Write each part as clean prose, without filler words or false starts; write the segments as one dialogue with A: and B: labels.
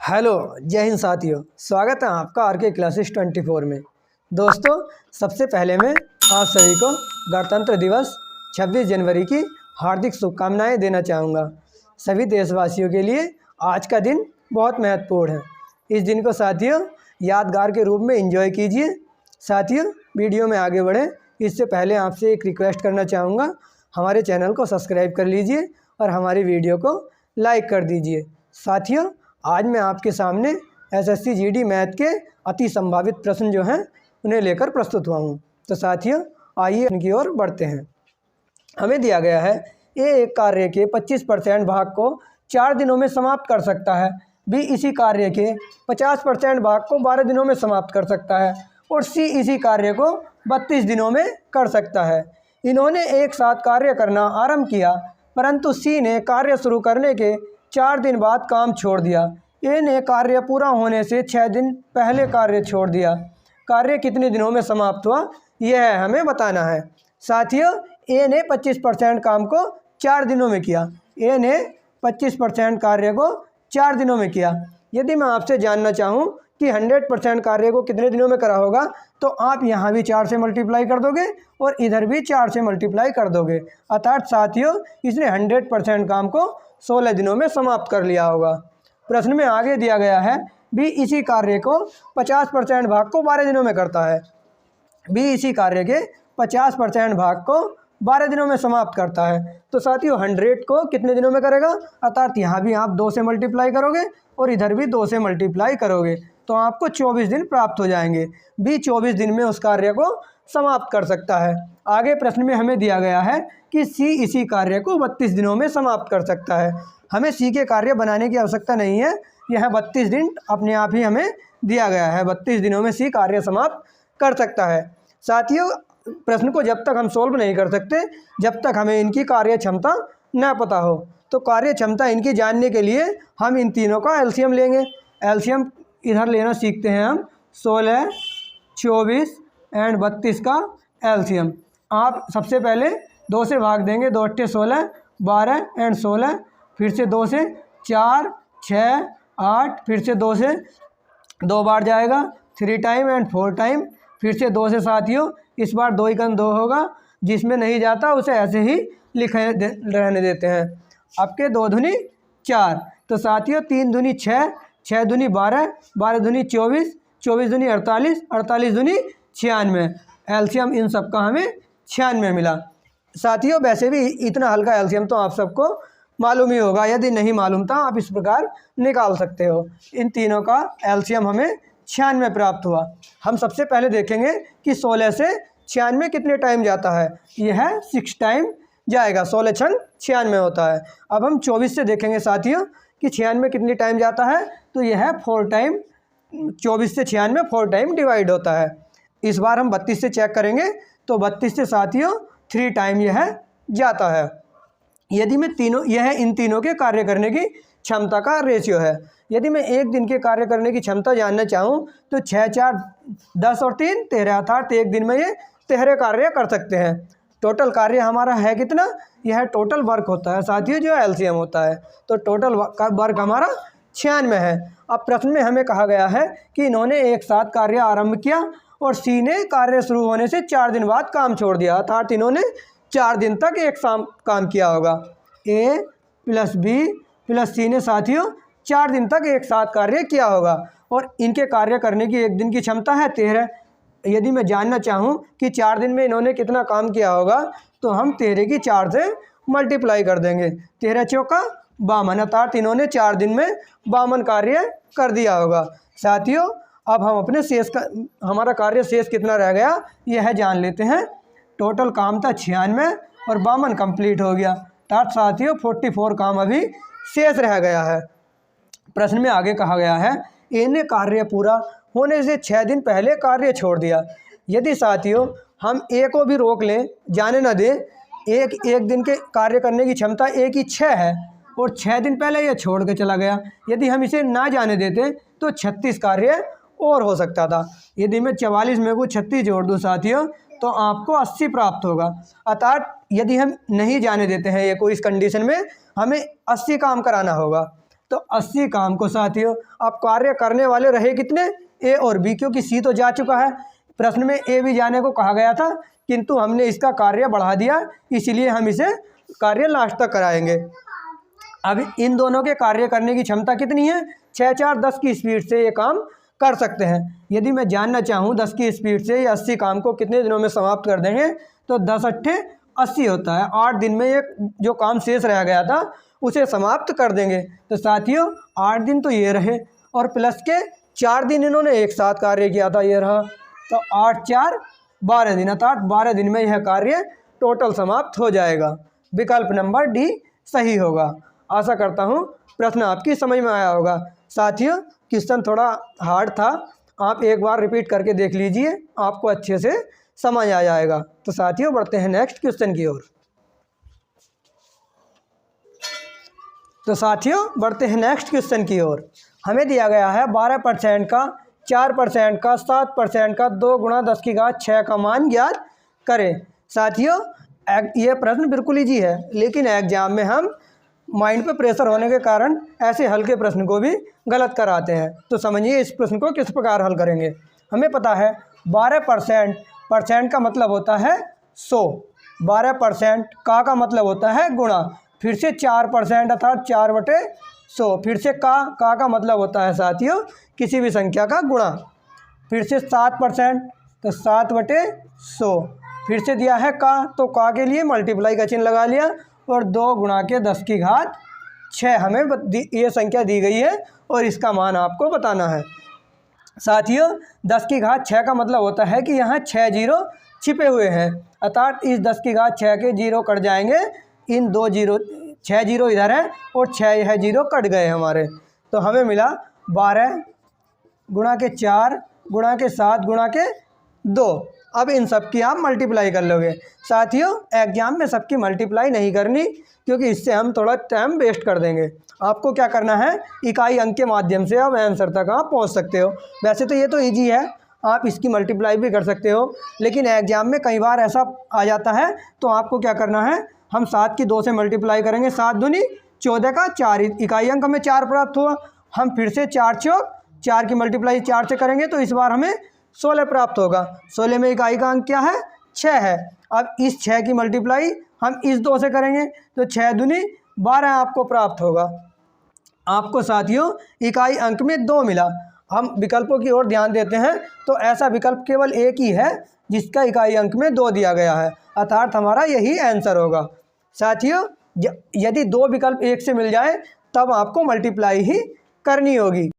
A: Hello, जय हिंद साथियों। स्वागत है आपका आरके क्लासेस 24 में। दोस्तों, सबसे पहले मैं आप सभी को गणतंत्र दिवस 26 जनवरी की हार्दिक शुभकामनाएं देना चाहूँगा। सभी देशवासियों के लिए आज का दिन बहुत महत्वपूर्ण है। इस दिन को साथियों यादगार के रूप में एंजॉय कीजिए। साथियों, वीडियो में आगे बढ़ें इससे पहले आपसे एक रिक्वेस्ट करना चाहूँगा, हमारे चैनल को सब्सक्राइब कर लीजिए और हमारी वीडियो को लाइक कर दीजिए। साथियों, आज मैं आपके सामने एसएससी जीडी मैथ के अति संभावित प्रश्न जो हैं उन्हें लेकर प्रस्तुत हुआ हूँ। तो साथियों, आइए उनकी ओर बढ़ते हैं। हमें दिया गया है ए एक कार्य के 25% भाग को 4 दिनों में समाप्त कर सकता है, बी इसी कार्य के 50% भाग को 12 दिनों में समाप्त कर सकता है और सी इसी कार्य को 32 दिनों में कर सकता है। इन्होंने एक साथ कार्य करना आरंभ किया, परंतु सी ने कार्य शुरू करने के 4 दिन बाद काम छोड़ दिया। ए ने कार्य पूरा होने से 6 दिन पहले कार्य छोड़ दिया। कार्य कितने दिनों में समाप्त हुआ, यह हमें बताना है। साथियों, ए ने 25% काम को 4 दिनों में किया। ए ने 25% कार्य को 4 दिनों में किया। यदि मैं आपसे जानना चाहूँ कि 100% कार्य को कितने दिनों में करा होगा, तो आप यहाँ भी 4 से मल्टीप्लाई कर दोगे और इधर भी 4 से मल्टीप्लाई कर दोगे। अर्थात साथियों, इसने 100% काम को 16 दिनों में समाप्त कर लिया होगा। प्रश्न में आगे दिया गया है बी इसी कार्य को 50% भाग को 12 दिनों में करता है। बी इसी कार्य के 50% भाग को 12 दिनों में समाप्त करता है। तो साथियों, 100 को कितने दिनों में करेगा, अर्थात यहाँ भी आप 2 से मल्टीप्लाई करोगे और इधर भी 2 से मल्टीप्लाई करोगे तो आपको 24 दिन प्राप्त हो जाएंगे। बी 24 दिन में उस कार्य को समाप्त कर सकता है। आगे प्रश्न में हमें दिया गया है कि सी इसी कार्य को 32 दिनों में समाप्त कर सकता है। हमें सी के कार्य बनाने की आवश्यकता नहीं है, यह 32 दिन अपने आप ही हमें दिया गया है। 32 दिनों में सी कार्य समाप्त कर सकता है। साथियों, प्रश्न को जब तक हम सोल्व नहीं कर सकते जब तक हमें इनकी कार्य क्षमता न पता हो। तो कार्य क्षमता इनकी जानने के लिए हम इन तीनों का एलसीएम लेंगे। एलसीएम इधर लेना सीखते हैं हम। 16, 24 एंड 32 का एलसीएम आप सबसे पहले 2 से भाग देंगे। 2 8 16, 12 एंड 16, फिर से 2 से 4, 6, 8, फिर से 2 से 2 बार जाएगा, 3 टाइम एंड 4 टाइम, फिर से 2 से साथियों इस बार 2 एकम 2 होगा, जिसमें नहीं जाता उसे ऐसे ही लिखे रहने देते हैं। आपके 2 दूनी 4, तो साथियों 3 दूनी 6, 6 दूनी 12, 12 दूनी 24, 24 दूनी 48, 48 दूनी 96। एलसीएम इन सब का हमें 96 मिला। साथियों, वैसे भी इतना हल्का एलसीएम तो आप सबको मालूम ही होगा, यदि नहीं मालूम था आप इस प्रकार निकाल सकते हो। इन तीनों का एलसीएम हमें 96 प्राप्त हुआ। हम सबसे पहले देखेंगे कि 16 से 96 कितने टाइम जाता है। यह 6 टाइम जाएगा, 16 छन 96 होता है। अब हम 24 से देखेंगे साथियों कि 96 कितनी टाइम जाता है, तो यह 4 टाइम, 24 से 96 4 टाइम डिवाइड होता है। इस बार हम 32 से चेक करेंगे तो 32 से साथियों 3 टाइम यह जाता है। यदि मैं यह इन तीनों के कार्य करने की क्षमता का रेशियो है। यदि मैं एक दिन के कार्य करने की क्षमता जानना चाहूँ तो 6 4 10 और 3 13, अर्थात एक दिन में ये 13 कार्य कर सकते हैं। टोटल कार्य हमारा है कितना, यह टोटल वर्क होता है साथियों जो एलसीएम होता है। तो टोटल वर्क हमारा 96 है। अब प्रश्न में हमें कहा गया है कि इन्होंने एक साथ कार्य आरंभ किया और सी ने कार्य शुरू होने से 4 दिन बाद काम छोड़ दिया, अर्थात इन्होंने 4 दिन तक एक साथ काम किया होगा। ए प्लस बी प्लस सी ने साथियों 4 दिन तक एक साथ कार्य किया होगा और इनके कार्य करने की एक दिन की क्षमता है 13। यदि मैं जानना चाहूँ कि 4 दिन में इन्होंने कितना काम किया होगा, तो हम 13 की 4 से मल्टीप्लाई कर देंगे। 13 चौका 52, अर्थात इन्होंने 4 दिन में 52 कार्य कर दिया होगा। साथियों, अब हम अपने शेष का, हमारा कार्य शेष कितना रह गया यह जान लेते हैं। टोटल काम था 96 और 52 कंप्लीट हो गया, अर्थात साथियों 44 काम अभी शेष रह गया है। प्रश्न में आगे कहा गया है ए ने कार्य पूरा होने से 6 दिन पहले कार्य छोड़ दिया। यदि साथियों हम ए को भी रोक लें, जाने न दें, एक दिन के कार्य करने की क्षमता ए की 6 है और 6 दिन पहले यह छोड़ के चला गया। यदि हम इसे ना जाने देते तो 36 कार्य और हो सकता था। यदि मैं 44 में वो 36 जोड़ दूँ साथियों तो आपको 80 प्राप्त होगा। अर्थात यदि हम नहीं जाने देते हैं ये को, इस कंडीशन में हमें 80 काम कराना होगा। तो तो 80 काम को साथियों। अब कार्य करने वाले रहे कितने, ए और बी, क्योंकि सी तो जा चुका है। प्रश्न में ए भी जाने को कहा गया था, किंतु हमने इसका कार्य बढ़ा दिया, इसलिए हम इसे कार्य लास्ट तक कराएंगे। अब इन दोनों के कार्य करने की क्षमता कितनी है, 6 4 10 की स्पीड से ये काम कर सकते हैं। यदि मैं जानना चाहूँ 10 की स्पीड से ये 80 काम को कितने दिनों में समाप्त कर देंगे, तो 10 अट्ठे 80 होता है। 8 दिन में ये जो काम शेष रह गया था उसे समाप्त कर देंगे। तो साथियों 8 दिन तो ये रहे, और प्लस के 4 दिन इन्होंने एक साथ कार्य किया था, ये रहा। तो 8 4 12 दिन, अर्थात 12 दिन में यह कार्य टोटल समाप्त हो जाएगा। विकल्प नंबर डी सही होगा। आशा करता हूँ प्रश्न आपकी समझ में आया होगा। साथियों क्वेश्चन थोड़ा हार्ड था, आप एक बार रिपीट करके देख लीजिए, आपको अच्छे से समझ आ जाएगा। तो साथियों बढ़ते हैं नेक्स्ट क्वेश्चन की ओर। तो साथियों बढ़ते हैं नेक्स्ट क्वेश्चन की ओर। हमें दिया गया है 12% का, 4% का, 7% का 2 गुणा 10 की घात 6 का मान ज्ञात करें। साथियों ये प्रश्न बिल्कुल ईजी है, लेकिन एग्जाम में हम माइंड पे प्रेशर होने के कारण ऐसे हल्के प्रश्न को भी गलत कराते हैं। तो समझिए इस प्रश्न को किस प्रकार हल करेंगे। हमें पता है 12% का मतलब होता है 100, 12% का मतलब होता है गुणा, फिर से 4% अर्थात 4/100, फिर से का मतलब होता है साथियों किसी भी संख्या का गुणा, फिर से 7% तो 7/100, फिर से दिया है का, तो का के लिए मल्टीप्लाई का चिन्ह लगा लिया, और 2 गुणा के 10 की घात 6 हमें ये संख्या दी गई है और इसका मान आपको बताना है। साथियों 10 की घात 6 का मतलब होता है कि यहाँ 6 जीरो छिपे हुए हैं, अर्थात इस 10 की घात 6 के जीरो कट जाएंगे, इन 2 जीरो, 6 जीरो इधर है और 6 यह जीरो कट गए हमारे। तो हमें मिला 12 गुणा के 4 गुणा के 7 गुणा के 2। अब इन सब की आप मल्टीप्लाई कर लोगे। साथियों एग्जाम में सबकी मल्टीप्लाई नहीं करनी, क्योंकि इससे हम थोड़ा टाइम वेस्ट कर देंगे। आपको क्या करना है, इकाई अंक के माध्यम से आप आंसर तक आप पहुंच सकते हो। वैसे तो ये तो इजी है, आप इसकी मल्टीप्लाई भी कर सकते हो, लेकिन एग्जाम में कई बार ऐसा आ जाता है, तो आपको क्या करना है, हम 7 की 2 से मल्टीप्लाई करेंगे, 7 दूनी 14 का 4, इकाई अंक हमें 4 प्राप्त हुआ। हम फिर से 4 चौक 4 की मल्टीप्लाई 4 से करेंगे, तो इस बार हमें 16 प्राप्त होगा। 16 में इकाई का अंक क्या है, 6 है। अब इस 6 की मल्टीप्लाई हम इस 2 से करेंगे, तो 6 दूनी 12 आपको प्राप्त होगा। आपको साथियों इकाई अंक में 2 मिला। हम विकल्पों की ओर ध्यान देते हैं, तो ऐसा विकल्प केवल एक ही है जिसका इकाई अंक में 2 दिया गया है, अर्थात हमारा यही आंसर होगा। साथियों यदि 2 विकल्प एक से मिल जाए तब आपको मल्टीप्लाई ही करनी होगी।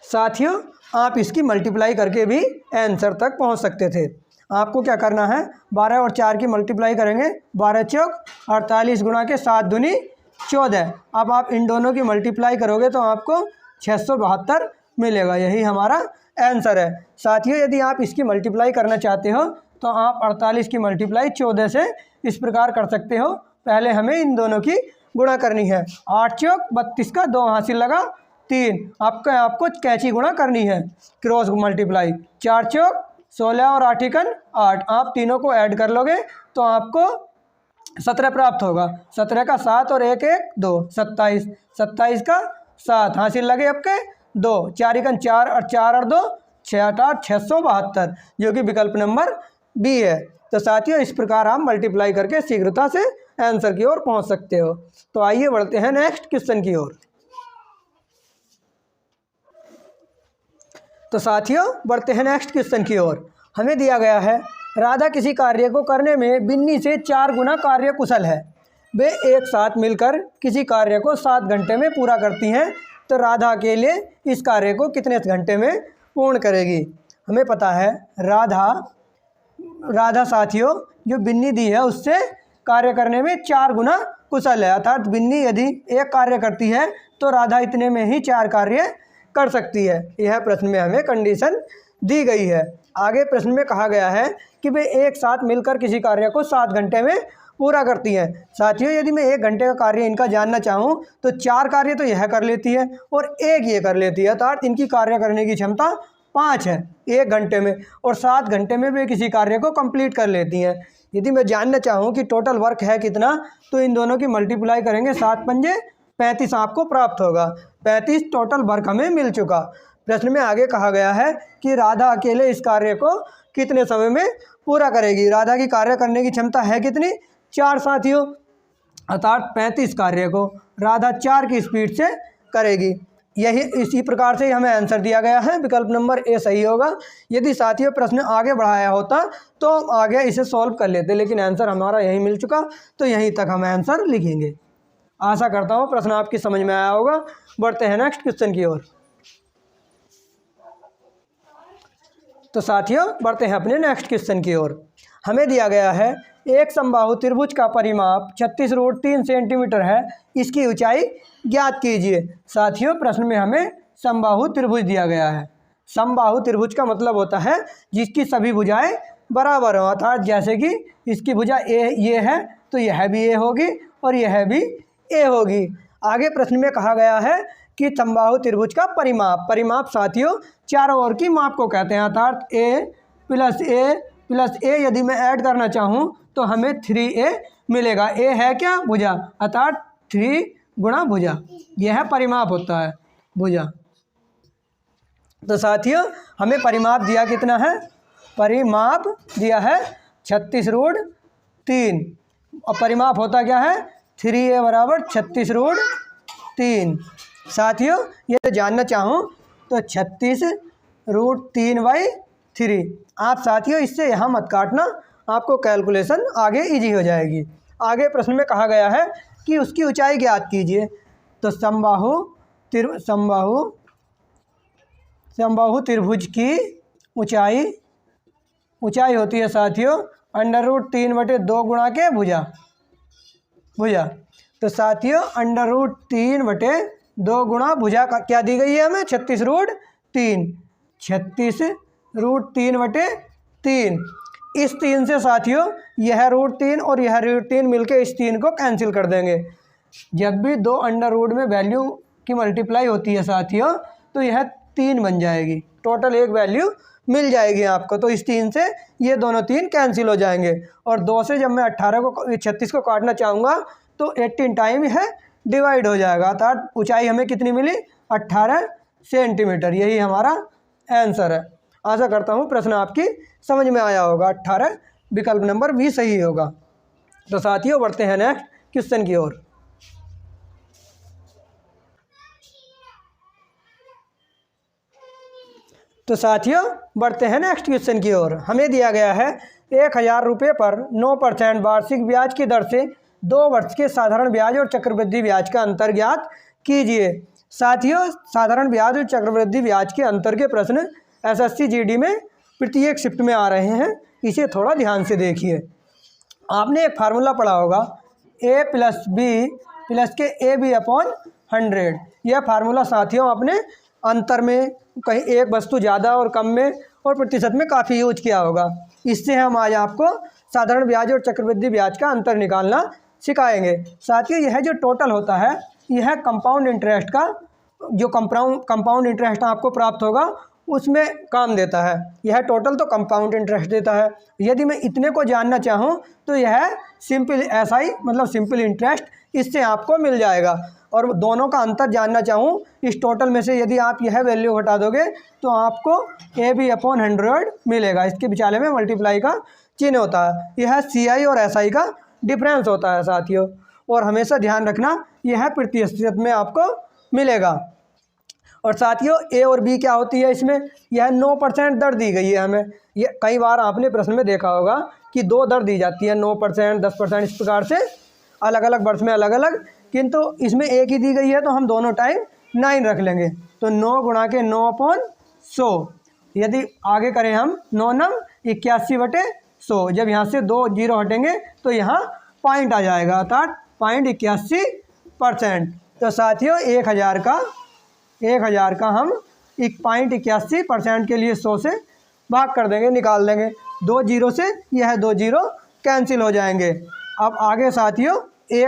A: साथियों आप इसकी मल्टीप्लाई करके भी आंसर तक पहुंच सकते थे। आपको क्या करना है, 12 और 4 की मल्टीप्लाई करेंगे, 12 चौक 48 गुणा के 7 दूनी 14। अब आप इन दोनों की मल्टीप्लाई करोगे तो आपको 672 मिलेगा, यही हमारा आंसर है। साथियों यदि आप इसकी मल्टीप्लाई करना चाहते हो तो आप 48 की मल्टीप्लाई 14 से इस प्रकार कर सकते हो। पहले हमें इन दोनों की गुणा करनी है, 8 चौक 32 का 2 हासिल लगा 3, आपको कैंची गुणा करनी है, क्रॉस मल्टीप्लाई, 4 चौक 16 और 8 एकन 8, आप तीनों को ऐड कर लोगे तो आपको 17 प्राप्त होगा। 17 का 7 और 1 1 2 27, 27 का 7 हासिल लगे आपके 2, 4 एकन 4 और 4 और 2 6 8 672, जो कि विकल्प नंबर बी है। तो साथियों इस प्रकार आप मल्टीप्लाई करके शीघ्रता से आंसर की ओर पहुंच सकते हो। तो आइए बढ़ते हैं नेक्स्ट क्वेश्चन की ओर। तो साथियों बढ़ते हैं नेक्स्ट क्वेश्चन की ओर। हमें दिया गया है राधा किसी कार्य को करने में बिन्नी से 4 गुना कार्य कुशल है। वे एक साथ मिलकर किसी कार्य को 7 घंटे में पूरा करती हैं, तो राधा अकेले इस कार्य को कितने घंटे में पूर्ण करेगी। हमें पता है राधा साथियों जो बिन्नी दी है उससे कार्य करने में 4 गुना कुशल है, अर्थात बिन्नी यदि एक कार्य करती है तो राधा इतने में ही 4 कार्य कर सकती है। यह प्रश्न में हमें कंडीशन दी गई है। आगे प्रश्न में कहा गया है कि वे एक साथ मिलकर किसी कार्य को 7 घंटे में पूरा करती हैं। साथियों यदि मैं 1 घंटे का कार्य इनका जानना चाहूँ तो 4 कार्य तो यह कर लेती है और 1 ये कर लेती है, अर्थात इनकी कार्य करने की क्षमता 5 है 1 घंटे में, और 7 घंटे में वे किसी कार्य को कंप्लीट कर लेती हैं। यदि मैं जानना चाहूँ कि टोटल वर्क है कितना, तो इन दोनों की मल्टीप्लाई करेंगे, 7 पंजे 35 आपको प्राप्त होगा। 35 टोटल वर्क हमें मिल चुका। प्रश्न में आगे कहा गया है कि राधा अकेले इस कार्य को कितने समय में पूरा करेगी। राधा की कार्य करने की क्षमता है कितनी? 4 साथियों, अर्थात 35 कार्य को राधा 4 की स्पीड से करेगी। यही इसी प्रकार से हमें आंसर दिया गया है, विकल्प नंबर ए सही होगा। यदि साथियों प्रश्न आगे बढ़ाया होता तो आगे इसे सॉल्व कर लेते, लेकिन आंसर हमारा यहीं मिल चुका, तो यहीं तक हम आंसर लिखेंगे। आशा करता हूँ प्रश्न आपकी समझ में आया होगा। बढ़ते हैं नेक्स्ट क्वेश्चन की ओर। तो साथियों बढ़ते हैं अपने नेक्स्ट क्वेश्चन की ओर। हमें दिया गया है एक समबाहु त्रिभुज का परिमाप 36√3 सेंटीमीटर है, इसकी ऊंचाई ज्ञात कीजिए। साथियों प्रश्न में हमें समबाहु त्रिभुज दिया गया है। समबाहु त्रिभुज का मतलब होता है जिसकी सभी भुजाएं बराबर हो, अर्थात जैसे कि इसकी भुजा ये है तो यह भी ए होगी और यह भी ए होगी। आगे प्रश्न में कहा गया है कि समबाहु त्रिभुज का परिमाप साथियों चारों ओर की माप को कहते हैं, अर्थात a प्लस ए यदि मैं ऐड करना चाहूँ तो हमें 3a मिलेगा। ए है क्या? भुजा, अर्थात 3 गुणा भुजा, यह परिमाप होता है भुजा। तो साथियों हमें परिमाप दिया कितना है? परिमाप दिया है 36√3 और परिमाप होता क्या है? 3a बराबर 36√3। साथियों ये जानना चाहूँ तो 36√3/3। आप साथियों इससे यहाँ मत काटना, आपको कैलकुलेशन आगे इजी हो जाएगी। आगे प्रश्न में कहा गया है कि उसकी ऊंचाई ज्ञात कीजिए। तो समबाहु त्रिभुज की ऊंचाई होती है साथियों √3/2 गुणा के भुजा। तो साथियों √3/2 गुणा भुजा का क्या दी गई है हमें? 36√3। 36√3/3। इस 3 से साथियों यह √3 और यह √3 मिलके इस 3 को कैंसिल कर देंगे। जब भी 2 अंडर रूट में वैल्यू की मल्टीप्लाई होती है साथियों तो यह 3 बन जाएगी, टोटल एक वैल्यू मिल जाएगी आपको। तो इस 3 से ये दोनों 3 कैंसिल हो जाएंगे और 2 से जब मैं 36 को काटना चाहूँगा तो 18 टाइम है डिवाइड हो जाएगा, अर्थात ऊंचाई हमें कितनी मिली? 18 सेंटीमीटर। यही हमारा आंसर है। आशा करता हूँ प्रश्न आपकी समझ में आया होगा। 18 विकल्प नंबर बी सही होगा। तो साथियों बढ़ते हैं नेक्स्ट क्वेश्चन की ओर। तो साथियों बढ़ते हैं नेक्स्ट क्वेश्चन की ओर। हमें दिया गया है 1000 रुपये पर 9% वार्षिक ब्याज की दर से 2 वर्ष के साधारण ब्याज और चक्रवृद्धि ब्याज का अंतर ज्ञात कीजिए। साथियों साधारण ब्याज और चक्रवृद्धि ब्याज के अंतर के प्रश्न एसएससी जीडी में प्रत्येक शिफ्ट में आ रहे हैं, इसे थोड़ा ध्यान से देखिए। आपने एक फार्मूला पढ़ा होगा a + b + के ab/100। यह फार्मूला साथियों आपने अंतर में कहीं एक वस्तु ज़्यादा और कम में और प्रतिशत में काफ़ी यूज किया होगा। इससे हम आज आपको साधारण ब्याज और चक्रवृद्धि ब्याज का अंतर निकालना सिखाएंगे। साथियों यह जो टोटल होता है यह कंपाउंड इंटरेस्ट का जो कंपाउंड इंटरेस्ट आपको प्राप्त होगा उसमें काम देता है। यह टोटल तो कंपाउंड इंटरेस्ट देता है। यदि मैं इतने को जानना चाहूँ तो यह सिंपल एसआई मतलब सिंपल इंटरेस्ट इससे आपको मिल जाएगा। और दोनों का अंतर जानना चाहूँ इस टोटल में से यदि आप यह वैल्यू हटा दोगे तो आपको AB/100 मिलेगा। इसके विचाले में मल्टीप्लाई का चिन्ह होता है। यह CI और SI का डिफरेंस होता है साथियों, और हमेशा ध्यान रखना यह प्रतिशत में आपको मिलेगा। और साथियों A और B क्या होती है इसमें? यह 9% दर दी गई है हमें। ये कई बार आपने प्रश्न में देखा होगा कि 2 दर दी जाती है 9%, 10%, इस प्रकार से अलग अलग वर्ष में अलग अलग, किंतु इसमें एक ही दी गई है तो हम दोनों टाइम 9 रख लेंगे। तो 9 गुणा के 9/100। यदि आगे करें हम 9×9 81/100। जब यहाँ से 2 0 हटेंगे तो यहाँ पॉइंट आ जाएगा, अर्थात 0.81%। तो साथियों 1000 का हम 0.81% के लिए 100 से भाग कर देंगे, निकाल देंगे। 2 0 से यह 2 0 कैंसिल हो जाएंगे। अब आगे साथियों ये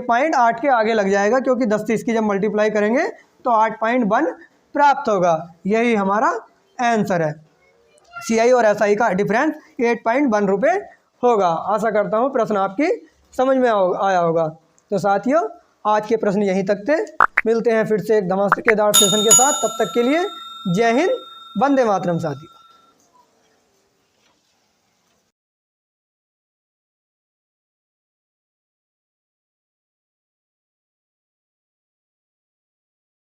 A: पॉइंट 8 के आगे लग जाएगा क्योंकि 10 से इसकी जब मल्टीप्लाई करेंगे तो 8.1 प्राप्त होगा। यही हमारा आंसर है। CI और SI का डिफरेंस 8.1 रुपये होगा। आशा करता हूँ प्रश्न आपकी समझ में आया होगा। तो साथियों आज के प्रश्न यहीं तक थे। मिलते हैं फिर से एक धमाकेदार सेशन के साथ। तब तक के लिए जय हिंद, वंदे मातरम साथियों।